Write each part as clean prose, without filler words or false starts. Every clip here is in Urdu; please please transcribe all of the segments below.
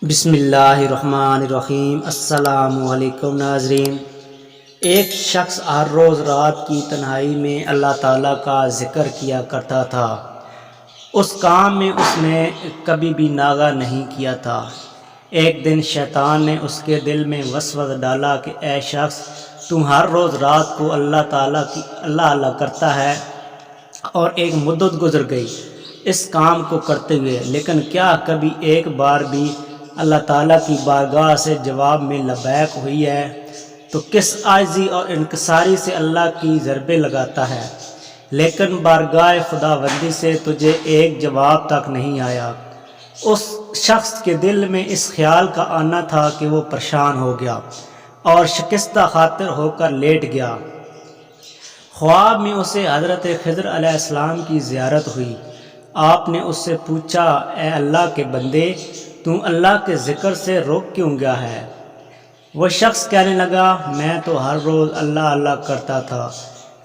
بسم اللہ الرحمن الرحیم۔ السلام علیکم ناظرین۔ ایک شخص ہر روز رات کی تنہائی میں اللہ تعالیٰ کا ذکر کیا کرتا تھا۔ اس کام میں اس نے کبھی بھی ناغہ نہیں کیا تھا۔ ایک دن شیطان نے اس کے دل میں وسوسہ ڈالا کہ اے شخص، تم ہر روز رات کو اللہ کرتا ہے اور ایک مدت گزر گئی اس کام کو کرتے ہوئے، لیکن کیا کبھی ایک بار بھی اللہ تعالیٰ کی بارگاہ سے جواب میں لبیک ہوئی ہے؟ تو کس عاجزی اور انکساری سے اللہ کی ضربیں لگاتا ہے، لیکن بارگاہ خداوندی سے تجھے ایک جواب تک نہیں آیا۔ اس شخص کے دل میں اس خیال کا آنا تھا کہ وہ پریشان ہو گیا اور شکستہ خاطر ہو کر لیٹ گیا۔ خواب میں اسے حضرت خضر علیہ السلام کی زیارت ہوئی۔ آپ نے اس سے پوچھا، اے اللہ کے بندے، تم اللہ کے ذکر سے رک کیوں گیا ہے؟ وہ شخص کہنے لگا، میں تو ہر روز اللہ کرتا تھا،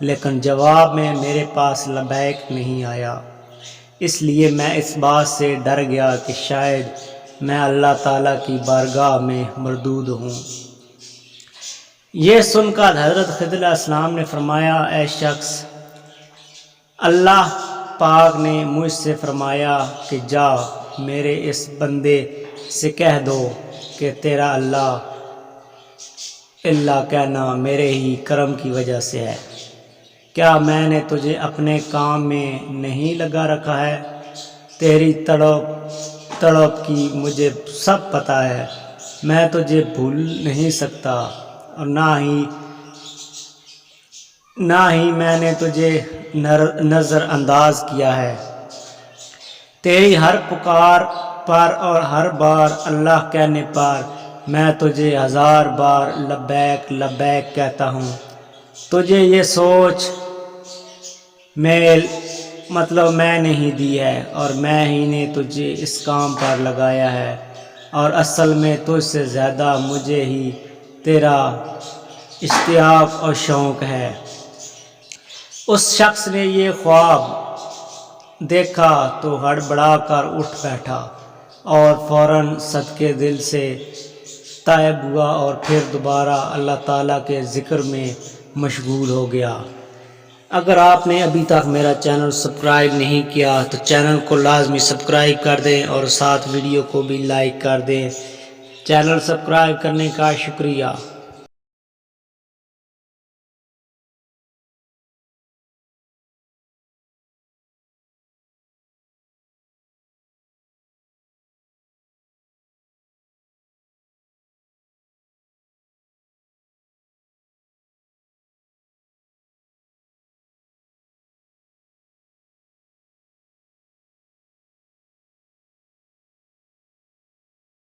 لیکن جواب میں میرے پاس لبیک نہیں آیا، اس لیے میں اس بات سے ڈر گیا کہ شاید میں اللہ تعالیٰ کی بارگاہ میں مردود ہوں۔ یہ سن کر حضرت خضر علیہ السلام نے فرمایا، اے شخص، اللہ پاک نے مجھ سے فرمایا کہ جا میرے اس بندے سے کہہ دو کہ تیرا اللہ کہنا میرے ہی کرم کی وجہ سے ہے۔ کیا میں نے تجھے اپنے کام میں نہیں لگا رکھا ہے؟ تیری تڑپ کی مجھے سب پتہ ہے۔ میں تجھے بھول نہیں سکتا اور نہ ہی میں نے تجھے نظر انداز کیا ہے۔ تیری ہر پکار پر اور ہر بار اللہ کہنے پر میں تجھے 1000 بار لبیک لبیک کہتا ہوں۔ تجھے یہ سوچ میں نے ہی دی ہے اور میں ہی نے تجھے اس کام پر لگایا ہے، اور اصل میں تجھ سے زیادہ مجھے ہی تیرا اشتیاق اور شوق ہے۔ اس شخص نے یہ خواب دیکھا تو ہڑبڑا کر اٹھ بیٹھا اور فوراً صدقے دل سے تائب ہوا اور پھر دوبارہ اللہ تعالیٰ کے ذکر میں مشغول ہو گیا۔ اگر آپ نے ابھی تک میرا چینل سبسکرائب نہیں کیا تو چینل کو لازمی سبسکرائب کر دیں اور ساتھ ویڈیو کو بھی لائک کر دیں۔ چینل سبسکرائب کرنے کا شکریہ۔